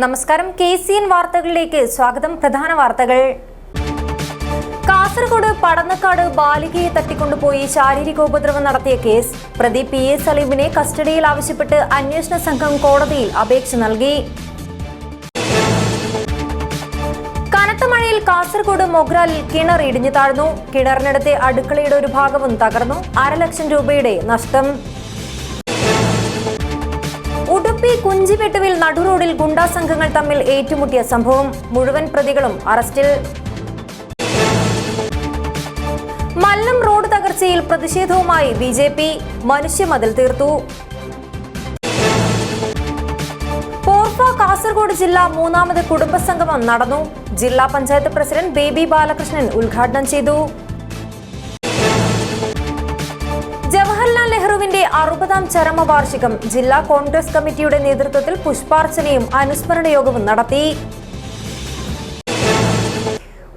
നമസ്കാരം. KCN വാർത്തകളിലേക്ക് സ്വാഗതം. പ്രധാന വാർത്തകൾ. കാസർഗോഡ് പടന്നക്കാട് ബാലികയെ തട്ടിക്കൊണ്ടുപോയി ശാരീരികോപദ്രവം നടത്തിയ കേസ് പ്രതി PA സലീമിനെ കസ്റ്റഡിയിൽ ആവശ്യപ്പെട്ട് അന്വേഷണ സംഘം കോടതിയിൽ അപേക്ഷ നൽകി. കനത്ത മഴയിൽ കാസർഗോഡ് മൊഗ്രാലിൽ കിണർ ഇടിഞ്ഞു താഴ്ന്നു. കിണറിനടുത്തെ അടുക്കളയുടെ ഒരു ഭാഗവും തകർന്നു. 1.5 ലക്ഷം രൂപയുടെ നഷ്ടം. ഉടുപ്പി കുഞ്ചിപ്പെട്ടുവിൽ നടുറോഡിൽ ഗുണ്ടാ സംഘങ്ങൾ തമ്മിൽ ഏറ്റുമുട്ടിയ സംഭവം. മുഴുവൻ പ്രതികളും അറസ്റ്റിൽ. മല്ലം റോഡ് തകർച്ചയിൽ പ്രതിഷേധവുമായി BJP. മനുഷ്യമതിൽ തീർത്തു. പോർഫ കാസർഗോഡ് ജില്ലാ 3ാമത് കുടുംബസംഗമം നടന്നു. ജില്ലാ പഞ്ചായത്ത് പ്രസിഡന്റ് ബേബി ബാലകൃഷ്ണൻ ഉദ്ഘാടനം ചെയ്തു. ജവഹർലാൽ നെഹ്റുവിന്റെ 60ാം ചരമവാർഷികം ജില്ലാ കോൺഗ്രസ് കമ്മിറ്റിയുടെ നേതൃത്വത്തിൽ പുഷ്പാർച്ചനയും അനുസ്മരണ യോഗവും നടത്തി.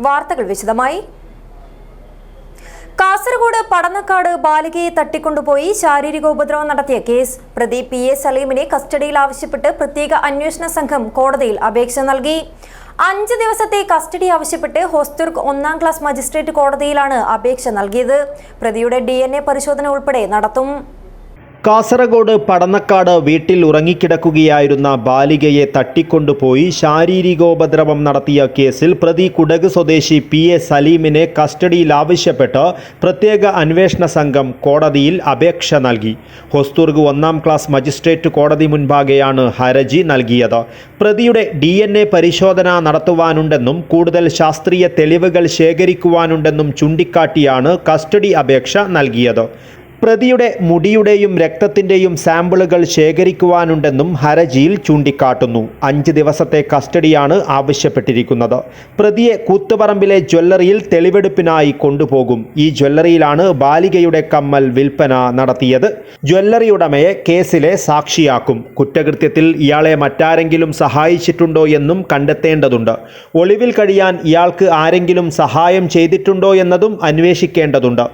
വാർത്തകൾ വിശദമായി. കാസർഗോഡ് പടന്നക്കാട് ബാലികയെ തട്ടിക്കൊണ്ടുപോയി ശാരീരികോപദ്രവം നടത്തിയ കേസ് പ്രതി PA സലീമിനെ കസ്റ്റഡിയിൽ ആവശ്യപ്പെട്ട് പ്രത്യേക അന്വേഷണ സംഘം കോടതിയിൽ അപേക്ഷ നൽകി. 5 ദിവസത്തെ കസ്റ്റഡി ആവശ്യപ്പെട്ട് ഹോസ്ദുർഗ് 1ാം ക്ലാസ് മജിസ്ട്രേറ്റ് കോടതിയിലാണ് അപേക്ഷ നൽകിയത്. പ്രതിയുടെ DNA പരിശോധന ഉൾപ്പെടെ നടത്തും. കാസർഗോഡ് പടന്നക്കാട് വീട്ടിൽ ഉറങ്ങിക്കിടക്കുകയായിരുന്ന ബാലികയെ തട്ടിക്കൊണ്ടുപോയി ശാരീരികോപദ്രവം നടത്തിയ കേസിൽ പ്രതി കുടക് സ്വദേശി PA സലീമിനെ കസ്റ്റഡിയിൽ ആവശ്യപ്പെട്ട് പ്രത്യേക അന്വേഷണ സംഘം കോടതിയിൽ അപേക്ഷ നൽകി. ഹോസ്ദുർഗ് 1ാം ക്ലാസ് മജിസ്ട്രേറ്റ് കോടതി മുൻപാകെയാണ് ഹർജി നൽകിയത്. പ്രതിയുടെ DNA പരിശോധന നടത്തുവാനുണ്ടെന്നും കൂടുതൽ ശാസ്ത്രീയ തെളിവുകൾ ശേഖരിക്കുവാനുണ്ടെന്നും ചൂണ്ടിക്കാട്ടിയാണ് കസ്റ്റഡി അപേക്ഷ നൽകിയത്. പ്രതിയുടെ മുടിയുടെയും രക്തത്തിൻ്റെയും സാമ്പിളുകൾ ശേഖരിക്കുവാനുണ്ടെന്നും ഹർജിയിൽ ചൂണ്ടിക്കാട്ടുന്നു. 5 ദിവസത്തെ കസ്റ്റഡിയാണ് ആവശ്യപ്പെട്ടിരിക്കുന്നത്. പ്രതിയെ കൂത്തുപറമ്പിലെ ജ്വല്ലറിയിൽ തെളിവെടുപ്പിനായി കൊണ്ടുപോകും. ഈ ജ്വല്ലറിയിലാണ് ബാലികയുടെ കമ്മൽ വിൽപ്പന നടത്തിയത്. ജ്വല്ലറി ഉടമയെ കേസിലെ സാക്ഷിയാക്കും. കുറ്റകൃത്യത്തിൽ ഇയാളെ മറ്റാരെങ്കിലും സഹായിച്ചിട്ടുണ്ടോ എന്നും കണ്ടെത്തേണ്ടതുണ്ട്. ഒളിവിൽ കഴിയാൻ ഇയാൾക്ക് ആരെങ്കിലും സഹായം ചെയ്തിട്ടുണ്ടോ എന്നതും അന്വേഷിക്കേണ്ടതുണ്ട്.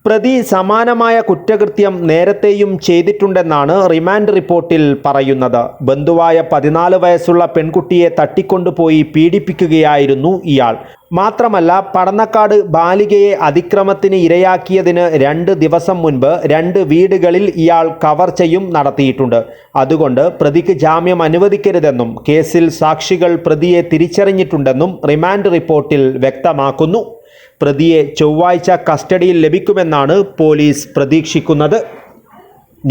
പ്രതി സമാനമായ കുറ്റകൃത്യം നേരത്തെയും ചെയ്തിട്ടുണ്ടെന്നാണ് റിമാൻഡ് റിപ്പോർട്ടിൽ പറയുന്നത്. ബന്ധുവായ 14 വയസ്സുള്ള പെൺകുട്ടിയെ തട്ടിക്കൊണ്ടുപോയി പീഡിപ്പിക്കുകയായിരുന്നു ഇയാൾ. മാത്രമല്ല, പടന്നക്കാട് ബാലികയെ അതിക്രമത്തിന് ഇരയാക്കിയതിന് 2 ദിവസം മുൻപ് 2 വീടുകളിൽ ഇയാൾ കവർച്ചയും നടത്തിയിട്ടുണ്ട്. അതുകൊണ്ട് പ്രതിക്ക് ജാമ്യം അനുവദിക്കരുതെന്നും കേസിൽ സാക്ഷികൾ പ്രതിയെ തിരിച്ചറിഞ്ഞിട്ടുണ്ടെന്നും റിമാൻഡ് റിപ്പോർട്ടിൽ വ്യക്തമാക്കുന്നു. പ്രതിയെ ചൊവ്വാഴ്ച കസ്റ്റഡിയിൽ ലഭിക്കുമെന്നാണ് പോലീസ് പ്രതീക്ഷിക്കുന്നത്.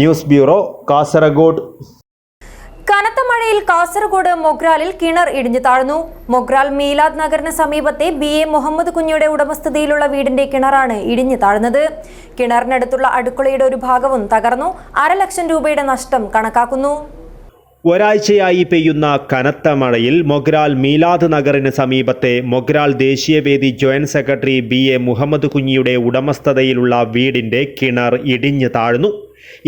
News bureau, Kasaragod. കനത്ത മഴയിൽ കാസർഗോഡ് മൊഗ്രാലിൽ കിണർ ഇടിഞ്ഞു താഴ്ന്നു. മൊഗ്രാൽ മീലാദ് നഗറിന് സമീപത്തെ BA മുഹമ്മദ് കുഞ്ഞിയുടെ ഉടമസ്ഥതയിലുള്ള വീടിന്റെ കിണറാണ് ഇടിഞ്ഞു താഴ്ന്നത്. കിണറിനടുത്തുള്ള അടുക്കളയുടെ ഒരു ഭാഗവും തകർന്നു. 1.5 ലക്ഷം രൂപയുടെ നഷ്ടം കണക്കാക്കുന്നു. ഒരാഴ്ചയായി പെയ്യുന്ന കനത്ത മഴയിൽ മൊഗ്രാൽ മീലാദ് നഗറിന് സമീപത്തെ മൊഗ്രാൽ ദേശീയവേദി ജോയിന്റ് സെക്രട്ടറി BA മുഹമ്മദ് കുഞ്ഞിയുടെ ഉടമസ്ഥതയിലുള്ള വീടിന്റെ കിണർ ഇടിഞ്ഞു താഴ്ന്നു.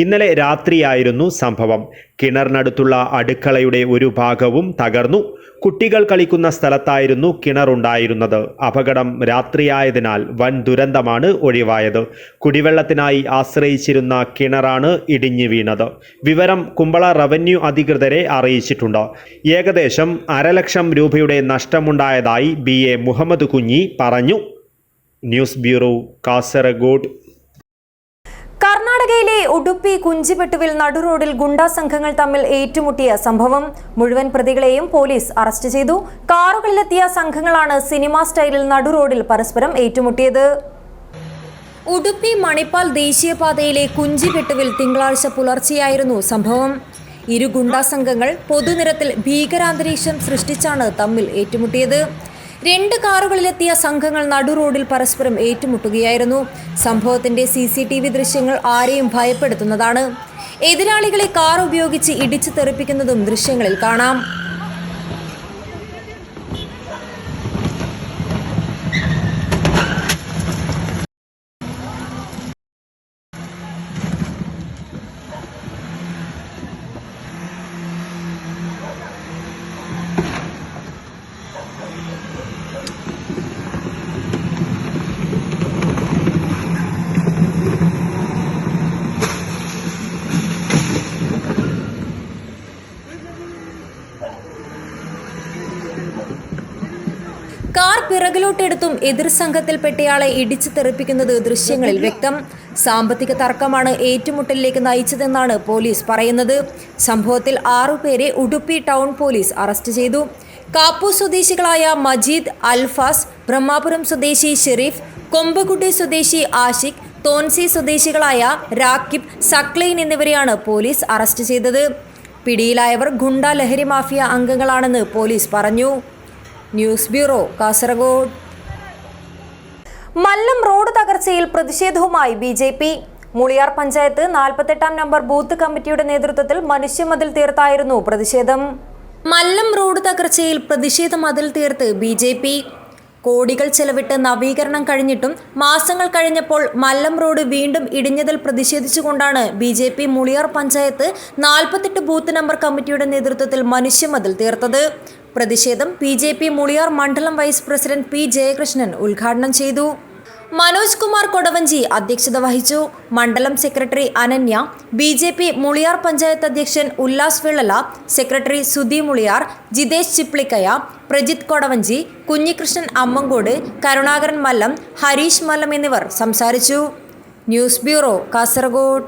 ഇന്നലെ രാത്രിയായിരുന്നു സംഭവം. കിണറിനടുത്തുള്ള അടുക്കളയുടെ ഒരു ഭാഗവും തകർന്നു. കുട്ടികൾ കളിക്കുന്ന സ്ഥലത്തായിരുന്നു കിണറുണ്ടായിരുന്നത്. അപകടം രാത്രിയായതിനാൽ വൻ ദുരന്തമാണ് ഒഴിവായത്. കുടിവെള്ളത്തിനായി ആശ്രയിച്ചിരുന്ന കിണറാണ് ഇടിഞ്ഞു വീണത്. വിവരം കുമ്പള റവന്യൂ അധികൃതരെ അറിയിച്ചിട്ടുണ്ട്. ഏകദേശം 1.5 ലക്ഷം രൂപയുടെ നഷ്ടമുണ്ടായതായി BA മുഹമ്മദ് കുഞ്ഞി പറഞ്ഞു. News bureau, Kasaragod. കർണാടകയിലെ ഉടുപ്പി കുഞ്ചിപ്പെട്ടുവിൽ നടുറോഡിൽ ഗുണ്ടാ സംഘങ്ങൾ തമ്മിൽ ഏറ്റുമുട്ടിയ സംഭവം. മുഴുവൻ പ്രതികളെയും പോലീസ് അറസ്റ്റ് ചെയ്തു. കാറുകളിലെത്തിയ സംഘങ്ങളാണ് സിനിമാ സ്റ്റൈലിൽ നടുറോഡിൽ പരസ്പരം ഏറ്റുമുട്ടിയത്. ഉടുപ്പി മണിപ്പാൽ ദേശീയപാതയിലെ കുഞ്ചിപ്പെട്ടുവിൽ തിങ്കളാഴ്ച പുലർച്ചെയായിരുന്നു സംഭവം. ഇരു ഗുണ്ടാ സംഘങ്ങൾ പൊതുനിരത്തിൽ ഭീകരാന്തരീക്ഷം സൃഷ്ടിച്ചാണ് തമ്മിൽ ഏറ്റുമുട്ടിയത്. 2 കാറുകളിലെത്തിയ സംഘങ്ങൾ നടുറോഡിൽ പരസ്പരം ഏറ്റുമുട്ടുകയായിരുന്നു. സംഭവത്തിന്റെ CCTV ദൃശ്യങ്ങൾ ആരെയും ഭയപ്പെടുത്തുന്നതാണ്. എതിരാളികളെ കാർ ഉപയോഗിച്ച് ഇടിച്ചു തെറിപ്പിക്കുന്നതും ദൃശ്യങ്ങളിൽ കാണാം. കാർ പിറകിലോട്ടെടുത്തും എതിർ സംഘത്തിൽപ്പെട്ടയാളെ ഇടിച്ചു തെറിപ്പിക്കുന്നത് ദൃശ്യങ്ങളിൽ വ്യക്തം. സാമ്പത്തിക തർക്കമാണ് ഏറ്റുമുട്ടലിലേക്ക് നയിച്ചതെന്നാണ് പോലീസ് പറയുന്നത്. സംഭവത്തിൽ 6 പേരെ ഉടുപ്പി ടൗൺ പോലീസ് അറസ്റ്റ് ചെയ്തു. കാപ്പു സ്വദേശികളായ മജീദ്, അൽഫാസ്, ബ്രഹ്മാപുരം സ്വദേശി ഷെരീഫ്, കൊമ്പകുട്ടി സ്വദേശി ആഷിഖ്, തോൻസി സ്വദേശികളായ രാക്കിബ്, സക്ലൈൻ എന്നിവരെയാണ് പോലീസ് അറസ്റ്റ് ചെയ്തത്. പിടിയിലായവർ ഗുണ്ട ലഹരി മാഫിയ അംഗങ്ങളാണെന്ന് പോലീസ് പറഞ്ഞു. News bureau, Kasaragod. Mallam road തകർച്ചയിൽ പ്രതിഷേധവുമായി BJP. മുളിയാർ പഞ്ചായത്ത് 48-ാം നമ്പർ ബൂത്ത് കമ്മിറ്റിയുടെ നേതൃത്വത്തിൽ മനുഷ്യമതിൽ തീർത്തായിരുന്നു പ്രതിഷേധം. മല്ലം റോഡ് തകർച്ചയിൽ പ്രതിഷേധ മതിൽ തീർത്ത് BJP. കോടികൾ ചെലവിട്ട് നവീകരണം കഴിഞ്ഞിട്ടും മാസങ്ങൾ കഴിഞ്ഞപ്പോൾ മല്ലം റോഡ് വീണ്ടും ഇടിഞ്ഞതിൽ പ്രതിഷേധിച്ചുകൊണ്ടാണ് BJP Muliyar panchayat 48 booth number കമ്മിറ്റിയുടെ നേതൃത്വത്തിൽ മനുഷ്യമതിൽ തീർത്തത്. പ്രതിഷേധം BJP മുളിയാർ മണ്ഡലം വൈസ് പ്രസിഡന്റ് P. ജയകൃഷ്ണൻ ഉദ്ഘാടനം ചെയ്തു. മനോജ് കുമാർ കൊടവഞ്ചി അധ്യക്ഷത വഹിച്ചു. മണ്ഡലം സെക്രട്ടറി അനന്യ, BJP മുളിയാർ പഞ്ചായത്ത് അധ്യക്ഷൻ ഉല്ലാസ് വെള്ളല, സെക്രട്ടറി സുധി മുളിയാർ, ജിതേഷ് ചിപ്ലിക്കയ, പ്രജിത് കൊടവഞ്ചി, കുഞ്ഞികൃഷ്ണൻ അമ്മങ്കോട്, കരുണാകരൻ മല്ലം, ഹരീഷ് മല്ലം എന്നിവർ സംസാരിച്ചു. News bureau, Kasaragod.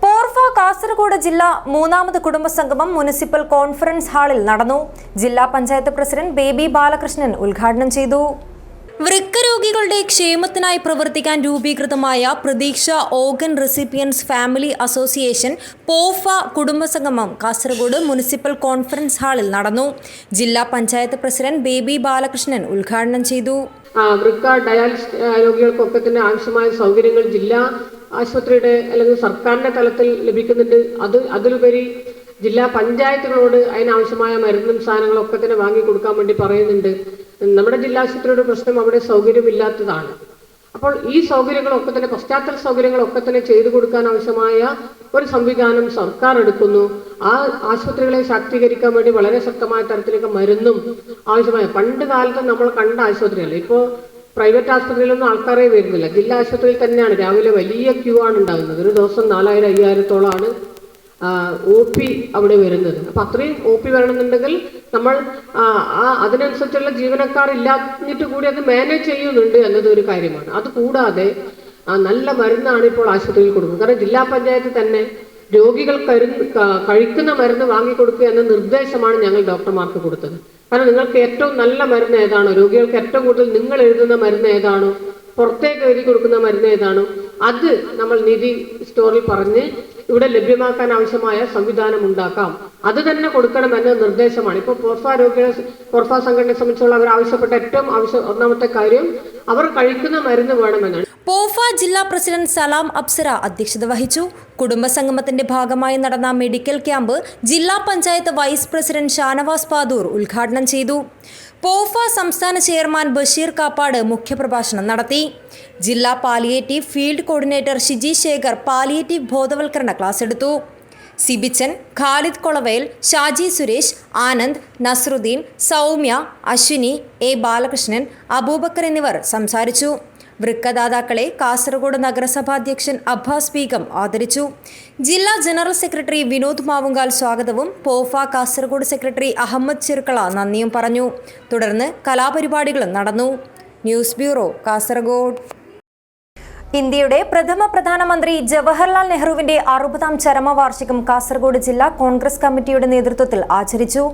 പോർഫ കാസർഗോഡ് ജില്ലാ 3ാമത് കുടുംബസംഗമം മുനിസിപ്പൽ കോൺഫറൻസ് ഹാളിൽ നടന്നു. ജില്ലാ പഞ്ചായത്ത് പ്രസിഡന്റ് ബേബി ബാലകൃഷ്ണൻ ഉദ്ഘാടനം ചെയ്തു. വൃക്ക രോഗികളുടെ ക്ഷേമത്തിനായി പ്രവർത്തിക്കാൻ രൂപീകൃതമായ Prathiksha organ recipients family association പോഫ കുടുംബസംഗമം കാസർഗോഡ് മുനിസിപ്പൽ കോൺഫറൻസ് ഹാളിൽ നടന്നു. ജില്ലാ പഞ്ചായത്ത് പ്രസിഡന്റ് ബേബി ബാലകൃഷ്ണൻ ഉദ്ഘാടനം ചെയ്തു. വൃക്ക ഡയാലിസിസ് രോഗികൾക്കൊക്കെ തന്നെ ആവശ്യമായ സൗകര്യങ്ങൾ ജില്ലാ ആശുപത്രിയുടെ അല്ലെങ്കിൽ സർക്കാരിന്റെ തലത്തിൽ ലഭിക്കുന്നുണ്ട്. അതിലുപരി ജില്ലാ പഞ്ചായത്തുകളോട് അതിനാവശ്യമായ മരുന്നും സാധനങ്ങളും ഒക്കെ തന്നെ വാങ്ങിക്കൊടുക്കാൻ വേണ്ടി പറയുന്നുണ്ട്. നമ്മുടെ ജില്ലാ ആശുപത്രിയുടെ പ്രശ്നം അവിടെ സൗകര്യമില്ലാത്തതാണ്. അപ്പോൾ ഈ സൗകര്യങ്ങളൊക്കെ തന്നെ, പശ്ചാത്തല സൗകര്യങ്ങളൊക്കെ തന്നെ ചെയ്തു കൊടുക്കാൻ ആവശ്യമായ ഒരു സംവിധാനം സർക്കാർ എടുക്കുന്നു. ആ ആശുപത്രികളെ ശാക്തീകരിക്കാൻ വേണ്ടി വളരെ ശക്തമായ തരത്തിലേക്ക് മരുന്നും ആവശ്യമായ, പണ്ട് കാലത്ത് നമ്മൾ കണ്ട ആശുപത്രിയല്ല. ഇപ്പോൾ പ്രൈവറ്റ് ആശുപത്രിയിലൊന്നും ആൾക്കാരെ വരുന്നില്ല. ജില്ലാ ആശുപത്രിയിൽ തന്നെയാണ് രാവിലെ വലിയ ക്യൂ ആണ് ഉണ്ടാകുന്നത്. ഒരു ദിവസം 4000-5000-ഓളാണ് OP അവിടെ വരുന്നത്. അപ്പൊ അത്രയും OP വരണമെന്നുണ്ടെങ്കിൽ നമ്മൾ അതിനനുസരിച്ചുള്ള ജീവനക്കാർ ഇല്ലാഞ്ഞിട്ട് കൂടി അത് മാനേജ് ചെയ്യുന്നുണ്ട് എന്നതൊരു കാര്യമാണ്. അത് കൂടാതെ നല്ല മരുന്നാണ് ഇപ്പോൾ ആശുപത്രിയിൽ കൊടുക്കുന്നത്. കാരണം ജില്ലാ പഞ്ചായത്ത് തന്നെ രോഗികൾ കഴിക്കുന്ന മരുന്ന് വാങ്ങിക്കൊടുക്കുക എന്ന നിർദ്ദേശമാണ് ഞങ്ങൾ ഡോക്ടർമാർക്ക് കൊടുത്തത്. കാരണം നിങ്ങൾക്ക് ഏറ്റവും നല്ല മരുന്ന് ഏതാണോ, രോഗികൾക്ക് ഏറ്റവും കൂടുതൽ നിങ്ങൾ എഴുതുന്ന മരുന്ന് ഏതാണോ, പുറത്തേക്ക് എഴുതി കൊടുക്കുന്ന മരുന്ന് ഏതാണോ, അത് നമ്മൾ നിധി സ്റ്റോറിൽ പറഞ്ഞ് ഇവിടെ ലഭ്യമാക്കാൻ ആവശ്യമായ സംവിധാനം ഉണ്ടാക്കാം. അത് തന്നെ കൊടുക്കണമെന്ന നിർദ്ദേശമാണ്. ഇപ്പോൾ പോർഫ സംഘടനയെ സംബന്ധിച്ചുള്ള അവർ ആവശ്യപ്പെട്ട ഏറ്റവും ഒന്നാമത്തെ കാര്യം അവർ കഴിക്കുന്ന മരുന്ന് വേണമെന്നാണ്. പോഫ ജില്ലാ പ്രസിഡന്റ് സലാം അപ്സര അധ്യക്ഷത വഹിച്ചു. കുടുംബസംഗമത്തിന്റെ ഭാഗമായി നടന്ന മെഡിക്കൽ ക്യാമ്പ് ജില്ലാ പഞ്ചായത്ത് വൈസ് പ്രസിഡന്റ് ഷാനവാസ് പാദൂർ ഉദ്ഘാടനം ചെയ്തു. പോഫ സംസ്ഥാന ചെയർമാൻ ബഷീർ കാപ്പാട് മുഖ്യപ്രഭാഷണം നടത്തി. ജില്ലാ palliative field coordinator Shiji Shekhar palliative ബോധവൽക്കരണ ക്ലാസ് എടുത്തു. സിബിച്ചൻ, ഖാലിദ് കൊളവയൽ, ഷാജി സുരേഷ്, ആനന്ദ്, നസ്രുദ്ദീൻ, സൗമ്യ, അശ്വിനി, A. ബാലകൃഷ്ണൻ, അബൂബക്കർ എന്നിവർ സംസാരിച്ചു. വൃക്കദാതാക്കളെ കാസർഗോഡ് നഗരസഭാധ്യക്ഷൻ അബ്ബാസ് ബീഗം ആദരിച്ചു. ജില്ലാ ജനറൽ സെക്രട്ടറി വിനോദ് മാവുങ്കാൽ സ്വാഗതവും പോഫ കാസർഗോഡ് സെക്രട്ടറി അഹമ്മദ് ചിർക്കള നന്ദിയും പറഞ്ഞു. തുടർന്ന് കലാപരിപാടികളും നടന്നു. News bureau, Kasaragod. ഇന്ത്യയുടെ പ്രഥമ പ്രധാനമന്ത്രി ജവഹർലാൽ നെഹ്റുവിന്റെ 60ാം ചരമവാർഷികം കാസർഗോഡ് ജില്ലാ കോൺഗ്രസ് കമ്മിറ്റിയുടെ നേതൃത്വത്തിൽ ആചരിച്ചു.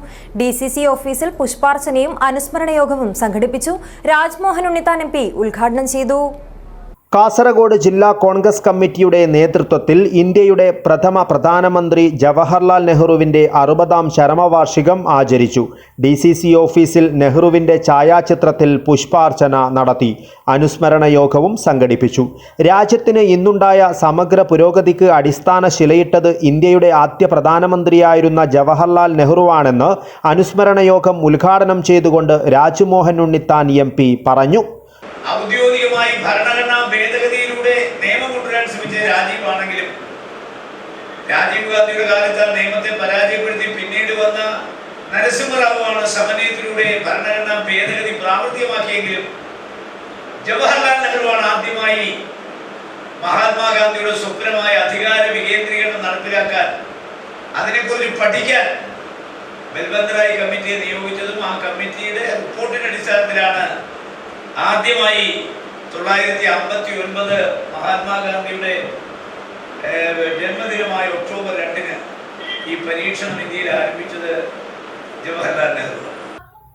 DCC ഓഫീസിൽ പുഷ്പാർച്ചനയും അനുസ്മരണ യോഗവും സംഘടിപ്പിച്ചു. രാജ്മോഹൻ ഉണ്ണിത്താൻ MP ഉദ്ഘാടനം ചെയ്തു. കാസർഗോഡ് ജില്ലാ കോൺഗ്രസ് കമ്മിറ്റിയുടെ നേതൃത്വത്തിൽ ഇന്ത്യയുടെ പ്രഥമ പ്രധാനമന്ത്രി ജവഹർലാൽ നെഹ്റുവിൻ്റെ 60ാം ചരമവാർഷികം ആചരിച്ചു. DCC ഓഫീസിൽ നെഹ്റുവിൻ്റെ ഛായാചിത്രത്തിൽ പുഷ്പാർച്ചന നടത്തി. അനുസ്മരണ യോഗവും സംഘടിപ്പിച്ചു. രാജ്യത്തിന് ഇന്നുണ്ടായ സമഗ്ര പുരോഗതിക്ക് അടിസ്ഥാന ശിലയിട്ടത് ഇന്ത്യയുടെ ആദ്യ പ്രധാനമന്ത്രിയായിരുന്ന ജവഹർലാൽ നെഹ്റുവാണെന്ന് അനുസ്മരണ യോഗം ഉദ്ഘാടനം ചെയ്തുകൊണ്ട് രാജ്മോഹൻ ഉണ്ണിത്താൻ MP പറഞ്ഞു. ഔദ്യോഗികമായി ഭരണഘടനാ ഭേദഗതിയിലൂടെ നിയമം കൊണ്ടുവരാൻ ശ്രമിച്ച രാജീവാണെങ്കിലും രാജീവ് ഗാന്ധിയുടെ കാലത്ത് ആ നിയമത്തെ പരാജയപ്പെടുത്തി പിന്നീട് വന്ന നരസിംഹറാവുവാണ് സമന്വയത്തിലൂടെ ഭരണഘടനാ ഭേദഗതി പ്രാവർത്തികമാക്കിയെങ്കിലും ജവഹർലാൽ നെഹ്റുവാണ് ആദ്യമായി മഹാത്മാഗാന്ധിയുടെ സ്വപ്നമായ അധികാര വികേന്ദ്രീകരണം നടപ്പിലാക്കാൻ, അതിനെക്കുറിച്ച് പഠിക്കാൻ ബൽബന്തറായി കമ്മിറ്റിയെ നിയോഗിച്ചതും ആ കമ്മിറ്റിയുടെ റിപ്പോർട്ടിന്റെ അടിസ്ഥാനത്തിലാണ് ആദ്യമായി 1959 മഹാത്മാഗാന്ധിയുടെ ജന്മദിനമായ ഒക്ടോബർ 2-ന് ഈ പരീക്ഷണം ഇന്ത്യയിൽ ആരംഭിച്ചത് ജവഹർലാൽ നെഹ്റു.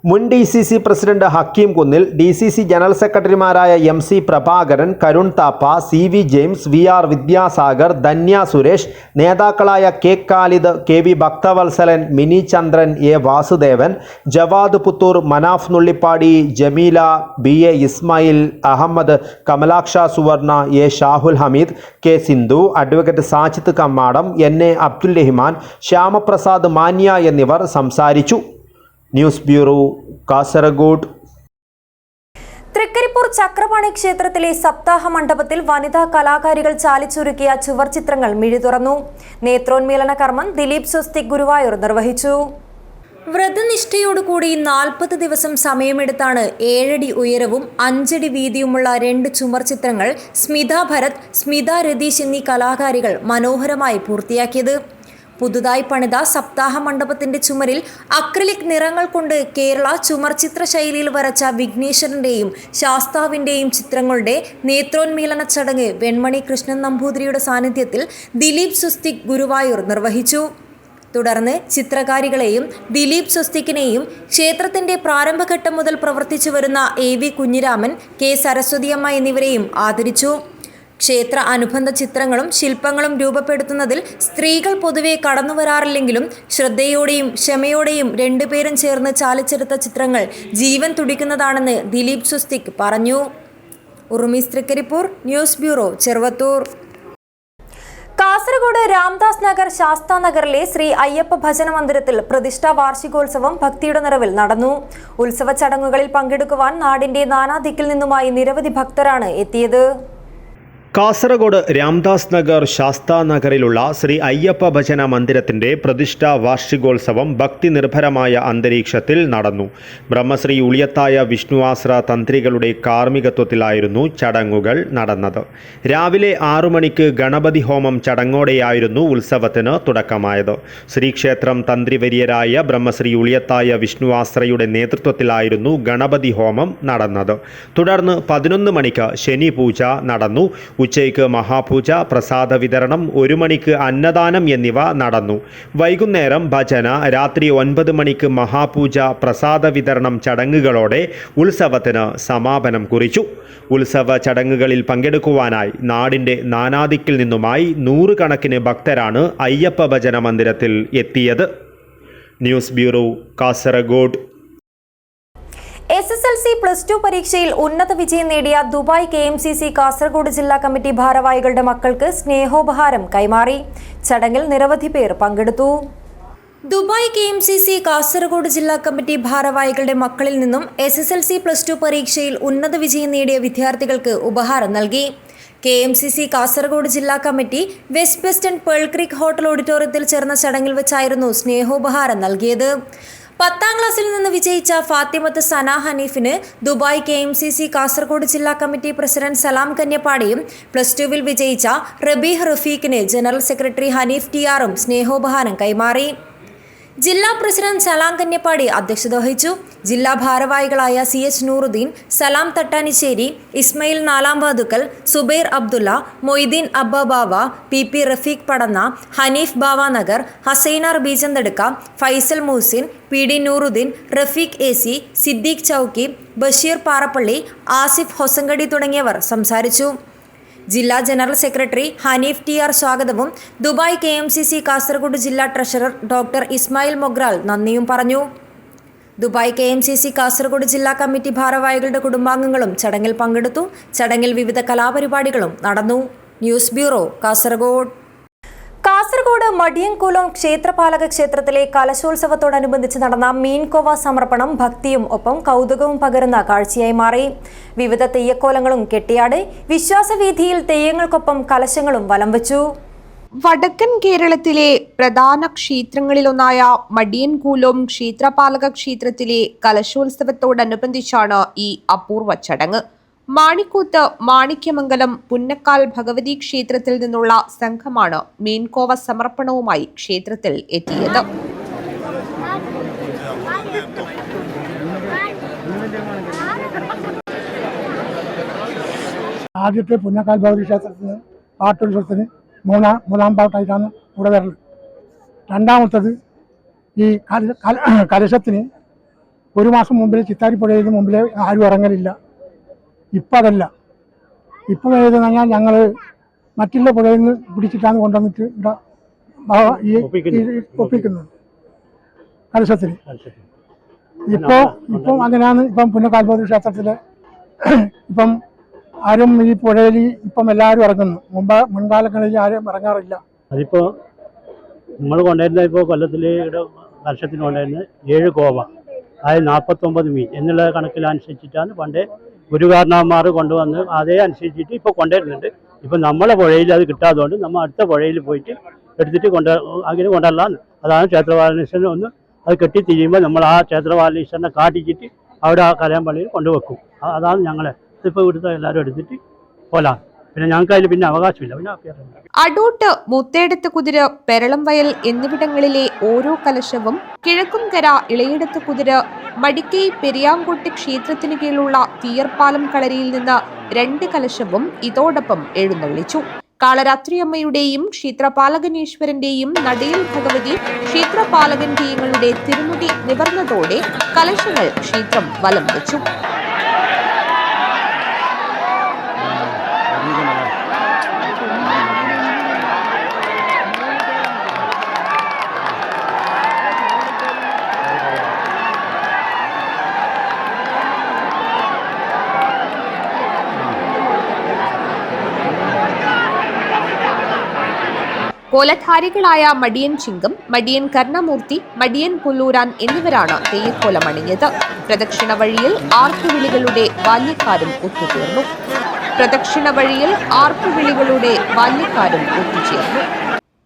മുൻ DCC president Hakeem Kunnil, DCC general സെക്രട്ടറിമാരായ MC Prabhakaran, Karun Thapa, CV James, VR Vidyasagar, Dhanya Suresh, നേതാക്കളായ K Khalid, KV Bhakthavatsalan, Mini Chandran, A Vasudevan, Javad Puthur, Manaf Nullippady, Jameela, BA Ismail, Ahmed, Kamalaksha Suvarna, A Shahul Hameed, K Sindhu, advocate Sajid Kammadam, NA Abdul Rahman, Shyamaprasad Manya എന്നിവർ സംസാരിച്ചു. News bureau, Kasaragod. തൃക്കരിപ്പൂർ ചക്രപാണി ക്ഷേത്രത്തിലെ സപ്താഹ മണ്ഡപത്തിൽ വനിതാ കലാകാരികൾ ചാലിച്ചൊരുക്കിയ ചുവർ ചിത്രങ്ങൾ മിഴി തുറന്നു. നേത്രോന്മീലന കർമ്മം ദിലീപ് സ്വസ്തിക് ഗുരുവായൂർ നിർവഹിച്ചു. വ്രതനിഷ്ഠയോടുകൂടി 40 ദിവസം സമയമെടുത്താണ് 7 അടി ഉയരവും 5 അടി വീതിയുമുള്ള 2 ചുമർ ചിത്രങ്ങൾ സ്മിത ഭരത്, സ്മിത രതീഷ് എന്നീ കലാകാരികൾ മനോഹരമായി പൂർത്തിയാക്കിയത്. പുതുതായി പണിത സപ്താഹ മണ്ഡപത്തിന്റെ ചുമരിൽ അക്രിലിക് നിറങ്ങൾ കൊണ്ട് കേരള ചുമർ ചിത്ര ശൈലിയിൽ വരച്ച വിഘ്നേശ്വരന്റെയും ശാസ്താവിന്റെയും ചിത്രങ്ങളുടെ നേത്രോന്മീലന ചടങ്ങ് വെൺമണി കൃഷ്ണൻ നമ്പൂതിരിയുടെ സാന്നിധ്യത്തിൽ ദിലീപ് സ്വസ്തിക് ഗുരുവായൂർ നിർവഹിച്ചു. തുടർന്ന് ചിത്രകാരികളെയും ദിലീപ് സ്വസ്തിക്കിനെയും ക്ഷേത്രത്തിന്റെ പ്രാരംഭഘട്ടം മുതൽ പ്രവർത്തിച്ചു വരുന്ന AV കുഞ്ഞിരാമൻ, K സരസ്വതിയമ്മ എന്നിവരെയും ആദരിച്ചു. ക്ഷേത്ര അനുബന്ധ ചിത്രങ്ങളും ശില്പങ്ങളും രൂപപ്പെടുത്തുന്നതിൽ സ്ത്രീകൾ പൊതുവെ കടന്നുവരാറില്ലെങ്കിലും ശ്രദ്ധയോടെയും ക്ഷമയോടെയും 2 പേരും ചേർന്ന് ചാലിച്ചെടുത്ത ചിത്രങ്ങൾ ജീവൻ തുടിക്കുന്നതാണെന്ന് ദിലീപ് സ്വസ്തിക് പറഞ്ഞു. ഉറുമീസ് തൃക്കരിപ്പൂർ, ന്യൂസ് ബ്യൂറോ, ചെറുവത്തൂർ. കാസർഗോഡ് രാംദാസ് നഗർ ശാസ്താ നഗറിലെ ശ്രീ അയ്യപ്പ ഭജന മന്ദിരത്തിൽ പ്രതിഷ്ഠാ വാർഷികോത്സവം ഭക്തിയുടെ നിറവിൽ നടന്നു. ഉത്സവ ചടങ്ങുകളിൽ പങ്കെടുക്കുവാൻ നാടിന്റെ നാനാദിക്കിൽ നിന്നുമായി നിരവധി ഭക്തരാണ് എത്തിയത്. കാസർഗോഡ് രാംദാസ് നഗർ ശാസ്താ നഗറിലുള്ള ശ്രീ അയ്യപ്പ ഭജന മന്ദിരത്തിൻ്റെ പ്രതിഷ്ഠാ വാർഷികോത്സവം ഭക്തി നിർഭരമായ അന്തരീക്ഷത്തിൽ നടന്നു. ബ്രഹ്മശ്രീ ഉളിയത്തായ വിഷ്ണുവാസ്ര തന്ത്രികളുടെ കാർമ്മികത്വത്തിലായിരുന്നു ചടങ്ങുകൾ നടന്നത്. രാവിലെ 6 മണിക്ക് ഗണപതി ഹോമം ചടങ്ങോടെയായിരുന്നു ഉത്സവത്തിന് തുടക്കമായത്. ശ്രീക്ഷേത്രം തന്ത്രിവര്യരായ ബ്രഹ്മശ്രീ ഉളിയത്തായ വിഷ്ണുവാസ്രയുടെ നേതൃത്വത്തിലായിരുന്നു ഗണപതി ഹോമം നടന്നത്. തുടർന്ന് 11 മണിക്ക് ശനി പൂജ നടന്നു. ഉച്ചയ്ക്ക് മഹാപൂജ, പ്രസാദ വിതരണം, 1 മണിക്ക് അന്നദാനം എന്നിവ നടന്നു. വൈകുന്നേരം ഭജന, രാത്രി 9 മണിക്ക് മഹാപൂജ, പ്രസാദ വിതരണം ചടങ്ങുകളോടെ ഉത്സവത്തിന് സമാപനം കുറിച്ചു. ഉത്സവ ചടങ്ങുകളിൽ പങ്കെടുക്കുവാനായി നാടിൻ്റെ നാനാദിക്കിൽ നിന്നുമായി 100 കണക്കിന് ഭക്തരാണ് അയ്യപ്പ ഭജന മന്ദിരത്തിൽ എത്തിയത്. News bureau, Kasaragod. SSLC +2 പരീക്ഷയിൽ ഉന്നത വിജയം നേടിയ ദുബായ് KMCC കാസർഗോഡ് ജില്ലാ കമ്മിറ്റി ഭാരവാഹികളുടെ മക്കൾക്ക് സ്നേഹോപഹാരം കൈമാറി. ചടങ്ങിൽ നിരവധി പേർ പങ്കെടുത്തു. ദുബായ് KMCC കാസർഗോഡ് ജില്ലാ കമ്മിറ്റി ഭാരവാഹികളുടെ മക്കളിൽ നിന്നും SSLC +2 പരീക്ഷയിൽ ഉന്നത വിജയം നേടിയ വിദ്യാർത്ഥികൾക്ക് ഉപഹാരം നൽകി. KMCC കാസർഗോഡ് ജില്ലാ committee west western pearl creek hotel ഓഡിറ്റോറിയത്തിൽ ചേർന്ന ചടങ്ങിൽ വെച്ചായിരുന്നു സ്നേഹോപഹാരം നൽകിയത്. 10ാം ക്ലാസ്സിൽ നിന്ന് വിജയിച്ച ഫാത്തിമത്ത് സന ഹനീഫിന് ദുബായ് KMCC കാസർഗോഡ് ജില്ലാ കമ്മിറ്റി പ്രസിഡന്റ് സലാം കന്യപ്പാടിയും, +2 വിജയിച്ച റബീഹ് റഫീഖിന് ജനറൽ സെക്രട്ടറി ഹനീഫ് TRും സ്നേഹോപഹാരം കൈമാറി. ജില്ലാ പ്രസിഡന്റ് സലാം കന്യപ്പാടി അധ്യക്ഷത വഹിച്ചു. ജില്ലാ ഭാരവാഹികളായ CH നൂറുദ്ദീൻ, സലാം തട്ടാനിശ്ശേരി, ഇസ്മയിൽ നാലാംവാതുക്കൽ, സുബൈർ അബ്ദുള്ള, മൊയ്തീൻ അബ്ബ ബാവ, PP റഫീഖ് പടന്ന, ഹനീഫ് ബാവാനഗർ, ഹസൈനാർ ബീജന്തടുക്ക, ഫൈസൽ മൂസിൻ, PD നൂറുദ്ദീൻ, റഫീഖ് AC, സിദ്ദീഖ് ചൌക്കി, ബഷീർ പാറപ്പള്ളി, ആസിഫ് ഹൊസങ്കടി തുടങ്ങിയവർ സംസാരിച്ചു. ജില്ലാ ജനറൽ സെക്രട്ടറി ഹനീഫ് TR സ്വാഗതവും ദുബായ് KMCC കാസർഗോഡ് ജില്ലാ ട്രഷറർ ഡോക്ടർ ഇസ്മായിൽ മൊഗ്രാൽ നന്ദിയും പറഞ്ഞു. ദുബായ് KMCC കാസർഗോഡ് ജില്ലാ കമ്മിറ്റി ഭാരവാഹികളുടെ കുടുംബാംഗങ്ങളും ചടങ്ങിൽ പങ്കെടുത്തു. ചടങ്ങിൽ വിവിധ കലാപരിപാടികളും നടന്നു. News bureau, Kasaragod. കാസർഗോഡ് മടിയൻകുളം ക്ഷേത്രപാലക ക്ഷേത്രത്തിലെ കലശോത്സവത്തോടനുബന്ധിച്ച് നടന്ന മീൻകോവ സമർപ്പണം ഭക്തിയും ഒപ്പം കൗതുകവും പകരുന്ന കാഴ്ചയായി മാറി. വിവിധ തെയ്യക്കോലങ്ങളും കെട്ടിയാടി വിശ്വാസവീഥിയിൽ തെയ്യങ്ങൾക്കൊപ്പം കലശങ്ങളും വലം വച്ചു. വടക്കൻ കേരളത്തിലെ പ്രധാന ക്ഷേത്രങ്ങളിലൊന്നായ മടിയൻകുളം ക്ഷേത്രപാലക ക്ഷേത്രത്തിലെ കലശോത്സവത്തോടനുബന്ധിച്ചാണ് ഈ അപൂർവ ചടങ്ങ്. മാണിക്കൂത്ത് മാണിക്യമംഗലം പുന്നക്കാൽ ഭഗവതി ക്ഷേത്രത്തിൽ നിന്നുള്ള സംഘമാണ് മീൻകോവ സമർപ്പണവുമായി ക്ഷേത്രത്തിൽ എത്തിയത്. ആദ്യത്തെ പുന്നക്കാൽ ഭഗവതി ക്ഷേത്രത്തിന് പാട്ടുത്സവത്തിന് മൂന്നാം പാട്ടായിട്ടാണ് ഇവിടെ വരുന്നത്. രണ്ടാമത്തത് ഈ കലശത്തിന് ഒരു മാസം മുമ്പിൽ ചിത്താരിപ്പുഴയിൽ മുമ്പിൽ ആരും ഇറങ്ങലില്ല. ഇപ്പം അതല്ല. ഇപ്പം ഏതെന്ന് പറഞ്ഞാൽ ഞങ്ങൾ മറ്റുള്ള പുഴയിൽ നിന്ന് പിടിച്ചിട്ടാണ് കൊണ്ടുവന്നിട്ട് ഇവിടെ ഒപ്പിക്കുന്നത് കലശത്തിന്. ഇപ്പം അങ്ങനെയാണ്. ഇപ്പം പുന്നക്കാൽ ഭഗവതി ക്ഷേത്രത്തിലെ ഇപ്പം ആരും ഈ പുഴയിൽ ഇപ്പം എല്ലാവരും ഇറങ്ങുന്നു. മുൻകാലങ്ങളിൽ ആരും ഇറങ്ങാറില്ല. അതിപ്പോ നമ്മൾ കൊണ്ടുവരുന്ന ഇപ്പോൾ കൊല്ലത്തിൽ കലശത്തിന് കൊണ്ടുവരുന്ന 7 കോവ, അതായത് 49 മീൻ എന്നുള്ള കണക്കിലനുസരിച്ചിട്ടാണ് പണ്ടേ ഗുരുകാരണവന്മാർ കൊണ്ടുവന്ന് അതേ അനുസരിച്ചിട്ട് ഇപ്പോൾ കൊണ്ടുവരുന്നുണ്ട്. ഇപ്പം നമ്മളെ പുഴയിൽ അത് കിട്ടാത്തതുകൊണ്ട് നമ്മൾ അടുത്ത പുഴയിൽ പോയിട്ട് എടുത്തിട്ട് അങ്ങനെ കൊണ്ടുവരലാണ്. അതാണ് ക്ഷേത്രപാലനീശ്വരനെ ഒന്ന് അത് കെട്ടിത്തിരിയുമ്പോൾ നമ്മൾ ആ ക്ഷേത്രപാലനീശ്വരനെ കാട്ടിച്ചിട്ട് അവിടെ ആ കലയമ്പള്ളിയിൽ കൊണ്ടുവെക്കും. അതാണ് ഞങ്ങളെ ഇപ്പോൾ ഇവിടുത്തെ എല്ലാവരും എടുത്തിട്ട് പോലാണ്. പിന്നെ ഞങ്ങൾക്ക് അതിൽ പിന്നെ അവകാശമില്ല. പിന്നെ അടൂട്ട്, മുത്തേടത്ത് കുതിര, പെരളംവയൽ എന്നിവിടങ്ങളിലെ ഓരോ കലശവും കിഴക്കുംകര ഇളയിടത്ത് കുതിര, മടിക്കൈ പെരിയാങ്കോട്ട് ക്ഷേത്രത്തിനു കീഴിലുള്ള തീയർപ്പാലം കളരിയിൽ നിന്ന് 2 കലശവും ഇതോടൊപ്പം എഴുന്നള്ളിച്ചു. കാളരാത്രിയമ്മയുടെയും ക്ഷേത്രപാലകനീശ്വരന്റെയും നടയിൽ ഭഗവതി ക്ഷേത്രപാലകൻ തെയ്യങ്ങളുടെ തിരുമുടി നിവർന്നതോടെ കലശങ്ങൾ ക്ഷേത്രം വലം വെച്ചു. കോലധാരികളായ മടിയൻ ചിങ്കം, മടിയൻ കർണമൂർത്തി, മടിയൻ പുല്ലൂരാൻ എന്നിവരാണ് തെയ്യക്കോലം അണിഞ്ഞത്. പ്രദക്ഷിണ വഴിയിൽ ആർപ്പുവിളികളുടെ ബാല്യക്കാരും ഒത്തുചേർന്നു.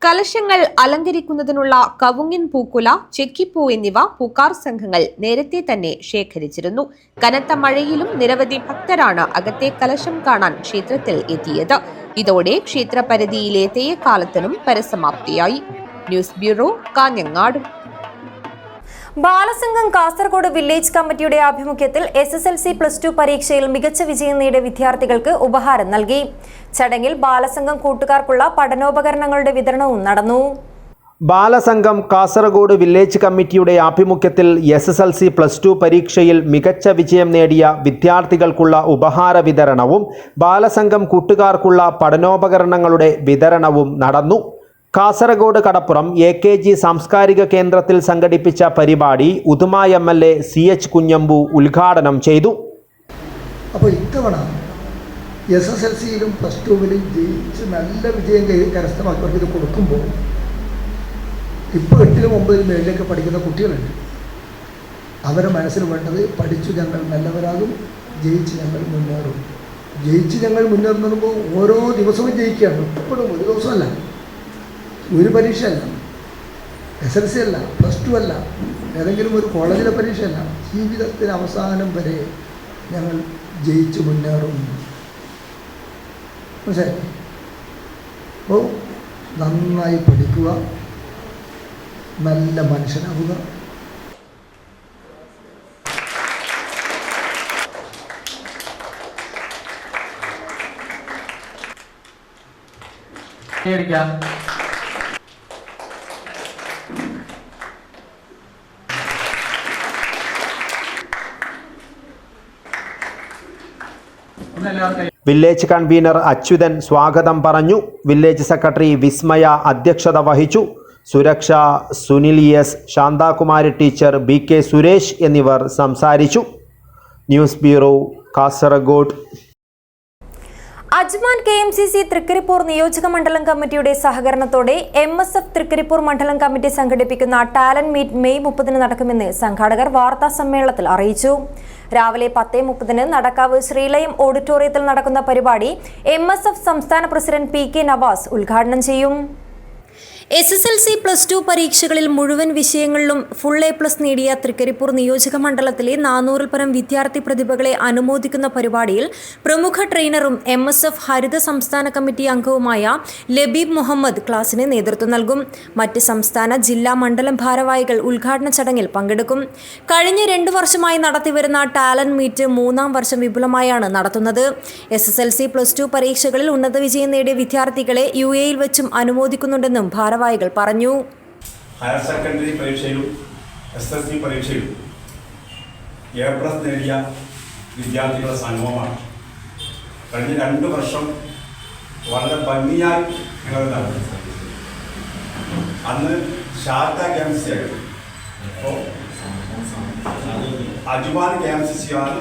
കലശങ്ങൾ അലങ്കരിക്കുന്നതിനുള്ള കവുങ്ങിൻ പൂക്കുല, ചെക്കിപ്പൂ എന്നിവ പൂക്കാർ സംഘങ്ങൾ നേരത്തെ തന്നെ ശേഖരിച്ചിരുന്നു. കനത്ത മഴയിലും നിരവധി ഭക്തരാണ് അകത്തെ കലശം കാണാൻ ക്ഷേത്രത്തിൽ എത്തിയത്. ഇതോടെ ക്ഷേത്രപരിധിയിലെ തെയ്യക്കാലത്തിനും പരസമാപ്തിയായി. News bureau, Kanhangad. Balasangham Kasaragod village കമ്മിറ്റിയുടെ ആഭിമുഖ്യത്തിൽ SSLC +2 പരീക്ഷയിൽ മികച്ച വിജയം നേടിയ വിദ്യാർത്ഥികൾക്ക് ഉപഹാരം നൽകി. ചടങ്ങിൽ ബാലസംഘം കൂട്ടുകാർക്കുള്ള പഠനോപകരണങ്ങളുടെ വിതരണവും നടന്നു. ബാലസംഘം കാസർഗോഡ് വില്ലേജ് കമ്മിറ്റിയുടെ ആഭിമുഖ്യത്തിൽ SSLC +2 പരീക്ഷയിൽ മികച്ച വിജയം നേടിയ വിദ്യാർത്ഥികൾക്കുള്ള ഉപഹാര വിതരണവും ബാലസംഘം കൂട്ടുകാർക്കുള്ള പഠനോപകരണങ്ങളുടെ വിതരണവും നടന്നു. കാസർഗോഡ് കടപ്പുറം AKG സാംസ്കാരിക കേന്ദ്രത്തിൽ സംഘടിപ്പിച്ച പരിപാടി ഉദുമ MLA CH കുഞ്ഞമ്പു ഉദ്ഘാടനം ചെയ്തു. അപ്പോൾ ഇത്തവണ SSLCയിലും +2വിലും ജയിച്ച് നല്ല വിജയം കരസ്ഥമാക്കിയവർക്ക് ഇത് കൊടുക്കുമ്പോൾ ഇപ്പോൾ 8ലും 9ലും 7ലൊക്കെ പഠിക്കുന്ന കുട്ടികളുണ്ട്. അവരുടെ മനസ്സിൽ വേണ്ടത് പഠിച്ചു ഞങ്ങൾ നല്ലവരാകും, ജയിച്ച് ഞങ്ങൾ മുന്നേറും. ജയിച്ച് ഞങ്ങൾ മുന്നേറുമ്പോൾ ഓരോ ദിവസവും ജയിക്കുകയാണ്. എപ്പോഴും ഒരു ദിവസമല്ല, ഒരു പരീക്ഷയല്ല, SSLC അല്ല, +2 അല്ല, ഏതെങ്കിലും ഒരു കോളേജിലെ പരീക്ഷയല്ല, ജീവിതത്തിന് അവസാനം വരെ ഞങ്ങൾ ജയിച്ച് മുന്നേറും. മനസ്സിലായി? അപ്പോൾ നന്നായി പഠിക്കുക, നല്ല മനുഷ്യനാവുക. വില്ലേജ് കൺവീനർ അച്യുതൻ സ്വാഗതം പറഞ്ഞു. വില്ലേജ് സെക്രട്ടറി വിസ്മയ അധ്യക്ഷത വഹിച്ചു. Suraksha, Sunil S, Shanthakumari teacher, BK Suresh എന്നിവർ സംസാരിച്ചു. News bureau, Kasaragod. Ajman KMCC Trikaripur നിയോജക മണ്ഡലം കമ്മിറ്റിയുടെ സഹകരണത്തോടെ MSF തൃക്കരിപ്പൂർ മണ്ഡലം കമ്മിറ്റി സംഘടിപ്പിക്കുന്ന ടാലന്റ് മീറ്റ് മെയ് 30 നടക്കുമെന്ന് സംഘാടകർ വാർത്താ സമ്മേളനത്തിൽ അറിയിച്ചു. രാവിലെ 10:30 നടക്കാവ് ശ്രീലയം ഓഡിറ്റോറിയത്തിൽ നടക്കുന്ന പരിപാടി MSF സംസ്ഥാന പ്രസിഡന്റ് PK നവാസ് ഉദ്ഘാടനം ചെയ്യും. SSLC +2 പരീക്ഷകളിൽ മുഴുവൻ വിഷയങ്ങളിലും ഫുൾ A+ നേടിയ തൃക്കരിപ്പൂർ നിയോജക മണ്ഡലത്തിലെ 400-ൽ പരം വിദ്യാർത്ഥി പ്രതിഭകളെ അനുമോദിക്കുന്ന പരിപാടിയിൽ പ്രമുഖ ട്രെയിനറും MSF ഹരിത സംസ്ഥാന കമ്മിറ്റി അംഗവുമായ ലബീബ് മുഹമ്മദ് ക്ലാസിന് നേതൃത്വം നൽകും. മറ്റ് സംസ്ഥാന, ജില്ലാ, മണ്ഡലം ഭാരവാഹികൾ ഉദ്ഘാടന ചടങ്ങിൽ പങ്കെടുക്കും. കഴിഞ്ഞ 2 വർഷമായി നടത്തിവരുന്ന ടാലന്റ് മീറ്റ് 3-ാം വർഷം വിപുലമായാണ് നടത്തുന്നത്. SSLC +2 പരീക്ഷകളിൽ ഉന്നത വിജയം നേടിയ വിദ്യാർത്ഥികളെ UAE-യിൽ വെച്ചും അനുമോദിക്കുന്നുണ്ടെന്നും ഭാരവാഹികൾ പറഞ്ഞു. ഹയർ സെക്കൻഡറി പരീക്ഷയിലും SSLC പരീക്ഷയിലും A+ നേടിയ വിദ്യാർത്ഥികളുടെ സംഗമമാണ്. കഴിഞ്ഞ 2 വർഷം വളരെ ഭംഗിയായി ഞങ്ങൾ നടത്തി. അന്ന് ഷാർജ KMCC ആയിരുന്നു. അപ്പോൾ അജ്മാൻ KMCC ആണ്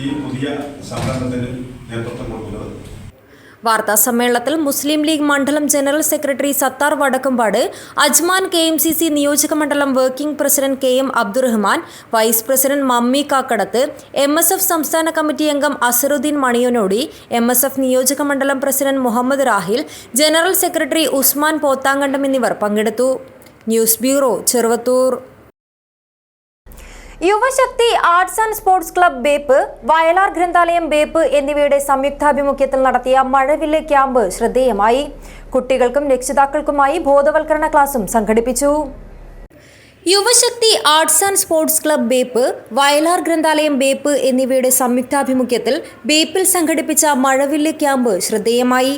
ഈ പുതിയ സംരംഭത്തിന് നേതൃത്വം കൊടുക്കുന്നത്. വാർത്താ സമ്മേളനത്തിൽ മുസ്ലിം ലീഗ് മണ്ഡലം general secretary Sathar Vadakkumpad, Ajman KMCC നിയോജക മണ്ഡലം working president KM Abdurahman, vice president Mammi Kakkadath, MSF സംസ്ഥാന കമ്മിറ്റി അംഗം അസറുദ്ദീൻ മണിയനോടി, MSF നിയോജക മണ്ഡലം president Muhammad Rahil, general secretary Usman Pothankandam എന്നിവർ പങ്കെടുത്തു. News bureau, Cheruvathur. Yuvashakthi arts and sports club Beppu, Vayalar ഗ്രന്ഥാലയം ബേപ്പ് എന്നിവയുടെ സംയുക്താഭിമുഖ്യത്തിൽ നടത്തിയ മഴവില്ല് ക്യാമ്പ് ശ്രദ്ധേയമായി. കുട്ടികൾക്കും രക്ഷിതാക്കൾക്കുമായി ബോധവൽക്കരണ ക്ലാസും സംഘടിപ്പിച്ചു. Yuvashakthi arts and sports club Beppu, Vayalar ഗ്രന്ഥാലയം ബേപ്പ് എന്നിവയുടെ സംയുക്താഭിമുഖ്യത്തിൽ ബേപ്പിൽ സംഘടിപ്പിച്ച മഴവില്ല് ക്യാമ്പ് ശ്രദ്ധേയമായി.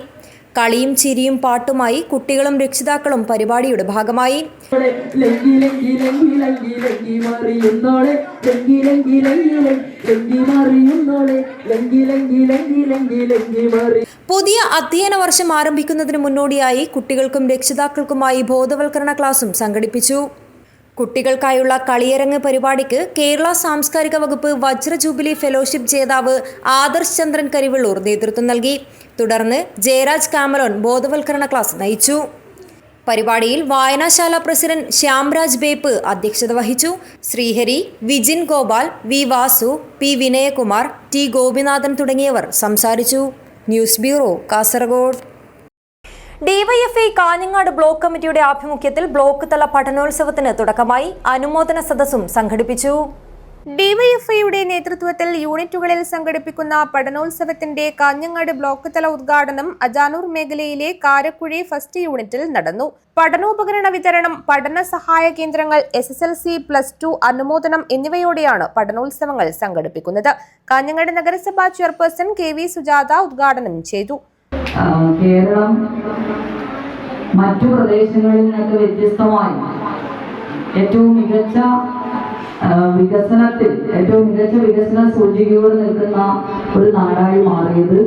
കളിയും ചിരിയും പാട്ടുമായി കുട്ടികളും രക്ഷിതാക്കളും പരിപാടിയുടെ ഭാഗമായി. പുതിയ അധ്യയന വർഷം ആരംഭിക്കുന്നതിന് മുന്നോടിയായി കുട്ടികൾക്കും രക്ഷിതാക്കൾക്കുമായി ബോധവൽക്കരണ ക്ലാസും സംഘടിപ്പിച്ചു. കുട്ടികൾക്കായുള്ള കളിയരങ്ങ് പരിപാടിക്ക് കേരള സാംസ്കാരിക വകുപ്പ് വജ്ര ജൂബിലി ഫെലോഷിപ്പ് ജേതാവ് ആദർശ് ചന്ദ്രൻ കരിവള്ളൂർ നേതൃത്വം നൽകി. തുടർന്ന് ജയരാജ് കാമലോൻ ബോധവൽക്കരണ ക്ലാസ് നയിച്ചു. പരിപാടിയിൽ വായനാശാല പ്രസിഡന്റ് ശ്യാംരാജ് ബേപ്പ് അധ്യക്ഷത വഹിച്ചു. Sreehari, Vijin Gopal, V Vasu, P Vinayakumar, T Gopinathan തുടങ്ങിയവർ സംസാരിച്ചു. News bureau, Kasaragod. DYFI Kanhangad block കമ്മിറ്റിയുടെ ആഭിമുഖ്യത്തിൽ ബ്ലോക്ക് തല പഠനോത്സവത്തിന് തുടക്കമായി. അനുമോദന സദസ്സും സംഘടിപ്പിച്ചു. DYFIയുടെ നേതൃത്വത്തിൽ യൂണിറ്റുകളിൽ സംഘടിപ്പിക്കുന്ന പഠനോത്സവത്തിന്റെ കാഞ്ഞങ്ങാട് ബ്ലോക്ക് തല ഉദ്ഘാടനം അജാനൂർ മേഖലയിലെ കാരക്കുഴി ഫസ്റ്റ് യൂണിറ്റിൽ നടന്നു. പഠനോപകരണ വിതരണം, പഠന സഹായ കേന്ദ്രങ്ങൾ, SSLC +2 അനുമോദനം എന്നിവയോടെയാണ് പഠനോത്സവങ്ങൾ സംഘടിപ്പിക്കുന്നത്. കാഞ്ഞങ്ങാട് നഗരസഭാ ചെയർപേഴ്സൺ KV സുജാത ഉദ്ഘാടനം ചെയ്തു. കേരളം മറ്റു പ്രദേശങ്ങളിൽ നിന്നൊക്കെ വ്യത്യസ്തമായി ഏറ്റവും മികച്ച വികസന സൂചികയോട് നിൽക്കുന്ന ഒരു നാടായി മാറിയത്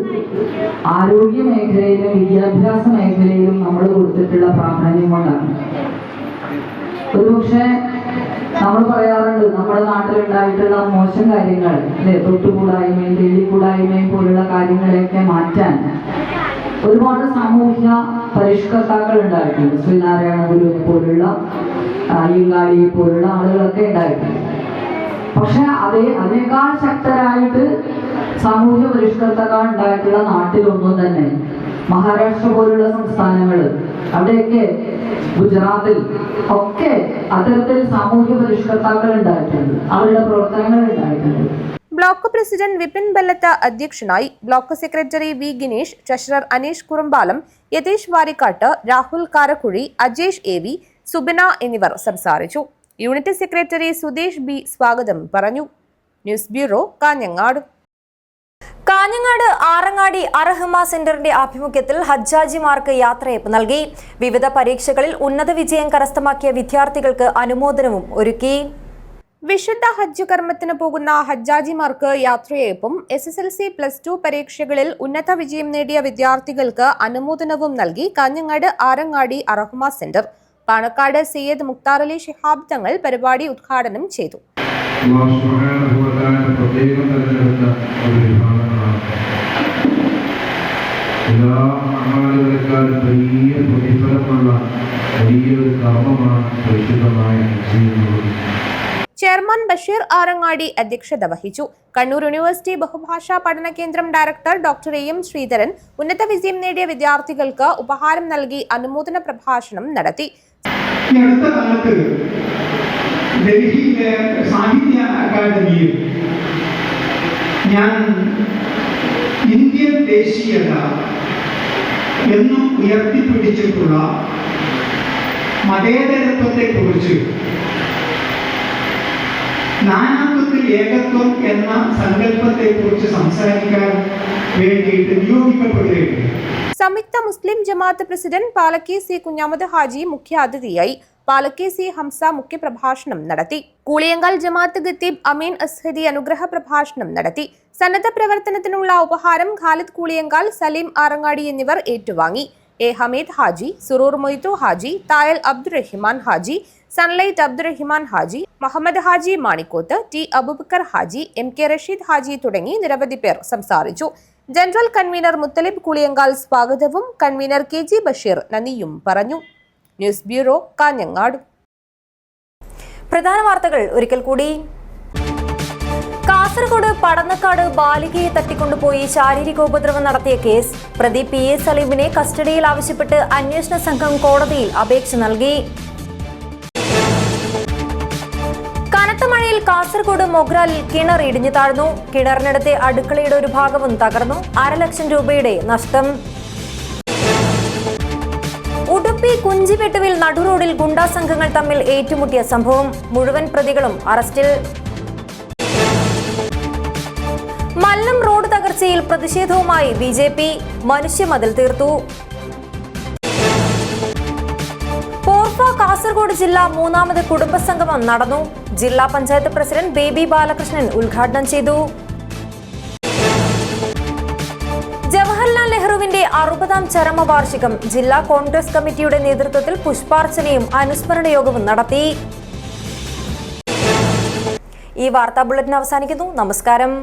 ആരോഗ്യ മേഖലയിലും വിദ്യാഭ്യാസ മേഖലയിലും നമ്മൾ കൊടുത്തിട്ടുള്ള പ്രാധാന്യം കൊണ്ടാണ്. ഒരുപക്ഷെ നമ്മൾ പറയാറുണ്ട്, നമ്മുടെ നാട്ടിലുണ്ടായിട്ടുള്ള മോശം കാര്യങ്ങൾ, തൊട്ടുകൂടായ്മയും തെള്ളിക്കൂടായ്മയും പോലുള്ള കാര്യങ്ങളെയൊക്കെ മാറ്റാൻ ഒരുപാട് സാമൂഹ്യ പരിഷ്കർത്താക്കൾ ഉണ്ടായിട്ടുണ്ട്. ശ്രീനാരായണ ഗുരുവിനെ പോലുള്ള, അയ്യങ്കാളിയെ പോലുള്ള ആളുകളൊക്കെ ഉണ്ടായിട്ടുണ്ട്. പക്ഷെ അതിനേക്കാൾ ശക്തരായിട്ട് സാമൂഹ്യ പരിഷ്കർത്താക്കൾ ഉണ്ടായിട്ടുള്ള നാട്ടിലൊന്നും തന്നെ മഹാരാഷ്ട്ര പോലുള്ള സംസ്ഥാനങ്ങൾ, അവിടെയൊക്കെ ഗുജറാത്തിൽ ഒക്കെ അത്തരത്തിൽ സാമൂഹ്യ പരിഷ്കർത്താക്കൾ ഉണ്ടായിട്ടുണ്ട്, അവരുടെ പ്രവർത്തനങ്ങൾ ഉണ്ടായിട്ടുണ്ട്. ബ്ലോക്ക് പ്രസിഡന്റ് വിപിൻ ബല്ലത്ത് അധ്യക്ഷനായി. Block secretary V Ginesh, treasurer Aneesh Kurumbalam, Yatheesh Varikkatt, Rahul Karakuzhi, Ajesh AV, Subina എന്നിവർ സംസാരിച്ചു. യൂണിറ്റ് സെക്രട്ടറി സുദേശ് B സ്വാഗതം പറഞ്ഞു. News bureau, Kanhangad. കാഞ്ഞങ്ങാട് ആറങ്ങാടി അർഹമ സെന്ററിന്റെ ആഭിമുഖ്യത്തിൽ ഹജ്ജാജിമാർക്ക് യാത്രയയപ്പ് നൽകി. വിവിധ പരീക്ഷകളിൽ ഉന്നത വിജയം കരസ്ഥമാക്കിയ വിദ്യാർത്ഥികൾക്ക് അനുമോദനവും ഒരുക്കി. വിശുദ്ധ ഹജ്ജ് കർമ്മത്തിന് പോകുന്ന ഹജ്ജാജിമാർക്ക് യാത്രയയപ്പും SSLC +2 പരീക്ഷകളിൽ ഉന്നത വിജയം നേടിയ വിദ്യാർത്ഥികൾക്ക് അനുമോദനവും നൽകി കാഞ്ഞങ്ങാട് ആറങ്ങാടി അർഹമ സെന്റർ. പാണക്കാട് സയ്യദ് മുക്താർ അലി ശിഹാബ് തങ്ങൾ പരിപാടി ഉദ്ഘാടനം ചെയ്തു. എല്ലാ അമലുകളെക്കാളും വലിയ പ്രതിഫലമുള്ള വലിയൊരു കർമ്മമാണ് പരിശുദ്ധമായ ഹജ്ജ്. ചെയർമാൻ ബഷീർ ആറങ്ങാടി അധ്യക്ഷത വഹിച്ചു. കണ്ണൂർ യൂണിവേഴ്സിറ്റി ബഹുഭാഷാ പഠന കേന്ദ്രം ഡയറക്ടർ ഡോക്ടർ എം ശ്രീധരൻ ഉന്നത വിജയം നേടിയ വിദ്യാർത്ഥികൾക്ക് ഉപഹാരം നൽകി അനുമോദന പ്രഭാഷണം നടത്തി. ഈ അടുത്ത കാലത്ത് ഡൽഹിയിലെ സാഹിത്യ അക്കാദമിയിൽ ഞാൻ ഇന്ത്യൻ ദേശീയത എന്നും ഉയർത്തിപ്പിടിച്ചിട്ടുള്ള മതേതരത്വത്തെക്കുറിച്ച് നാനാത്വത്തിൽ ഏകത്വം എന്ന സങ്കല്പത്തെക്കുറിച്ച് സംസാരിക്കാൻ വേണ്ടിയിട്ട് നിയോഗിക്കപ്പെടുകയാണ്. സംയുക്ത മുസ്ലിം ജമാഅത്ത് പ്രസിഡന്റ് പാലക്കി സി കുഞ്ഞാമത് ഹാജി മുഖ്യാതിഥിയായി. പാലക്കി സി ഹംസ മുഖ്യപ്രഭാഷണം നടത്തി. കൂളിയങ്കാൽ ജമാഅത്ത് ഖത്തീബ് അമീൻ അസ്ഹദി അനുഗ്രഹ പ്രഭാഷണം നടത്തി. സന്നദ്ധ പ്രവർത്തനത്തിനുള്ള ഉപഹാരം ഖാലിദ് കൂളിയങ്കാൽ, സലീം ആറങ്ങാടി എന്നിവർ ഏറ്റുവാങ്ങി. A Hameed Haji, Suroor Moidu Haji, Thayal Abdurahiman Haji, sunlight Abdurahiman Haji, Muhammad Haji Manikoth, T Aboobacker Haji, M K Rasheed Haji തുടങ്ങി നിരവധി പേർ സംസാരിച്ചു. ജനറൽ കൺവീനർ മുത്തലിബ് കൂളിയങ്കാൽ സ്വാഗതവും കൺവീനർ കെ ജി ബഷീർ നന്ദിയും പറഞ്ഞു. News bureau, Kanhangad. പ്രധാന വാർത്തകൾ ഒരിക്കൽ കൂടി. കാസർഗോഡ് പടന്നക്കാട് ബാലികയെ തട്ടിക്കൊണ്ടുപോയി ശാരീരികോപദ്രവം നടത്തിയ കേസ് പ്രതി പി എ സലീമിനെ കസ്റ്റഡിയിൽ ആവശ്യപ്പെട്ട് അന്വേഷണ സംഘം കോടതിയിൽ അപേക്ഷ നൽകി. കനത്ത മഴയിൽ കാസർഗോഡ് മൊഗ്രാലിൽ കിണർ ഇടിഞ്ഞു താഴ്ന്നു. കിണറിനടുത്തെ അടുക്കളയുടെ ഒരു ഭാഗവും തകർന്നു. 1.5 ലക്ഷം രൂപയുടെ നഷ്ടം. ഉടുപ്പി കുഞ്ചിപ്പെട്ടുവിൽ നടുറോഡിൽ ഗുണ്ടാ സംഘങ്ങൾ തമ്മിൽ ഏറ്റുമുട്ടിയ സംഭവം. മുഴുവൻ പ്രതികളും അറസ്റ്റിൽ. മല്ലം റോഡ് തകർച്ചയിൽ പ്രതിഷേധവുമായി BJP. മനുഷ്യമതിൽ തീർത്തു. പോർഫ കാസർഗോഡ് ജില്ലാ 3ാമത് കുടുംബസംഗമം നടന്നു. ജില്ലാ പഞ്ചായത്ത് പ്രസിഡന്റ് ബേബി ബാലകൃഷ്ണൻ ഉദ്ഘാടനം ചെയ്തു. ജവഹർലാൽ നെഹ്റുവിന്റെ 60ാം ചരമവാർഷികം ജില്ലാ കോൺഗ്രസ് കമ്മിറ്റിയുടെ നേതൃത്വത്തിൽ പുഷ്പാർച്ചനയും അനുസ്മരണ യോഗവും നടത്തി. ഈ വാർത്താ ബുള്ളറ്റിൻ അവസാനിക്കുന്നു. നമസ്കാരം.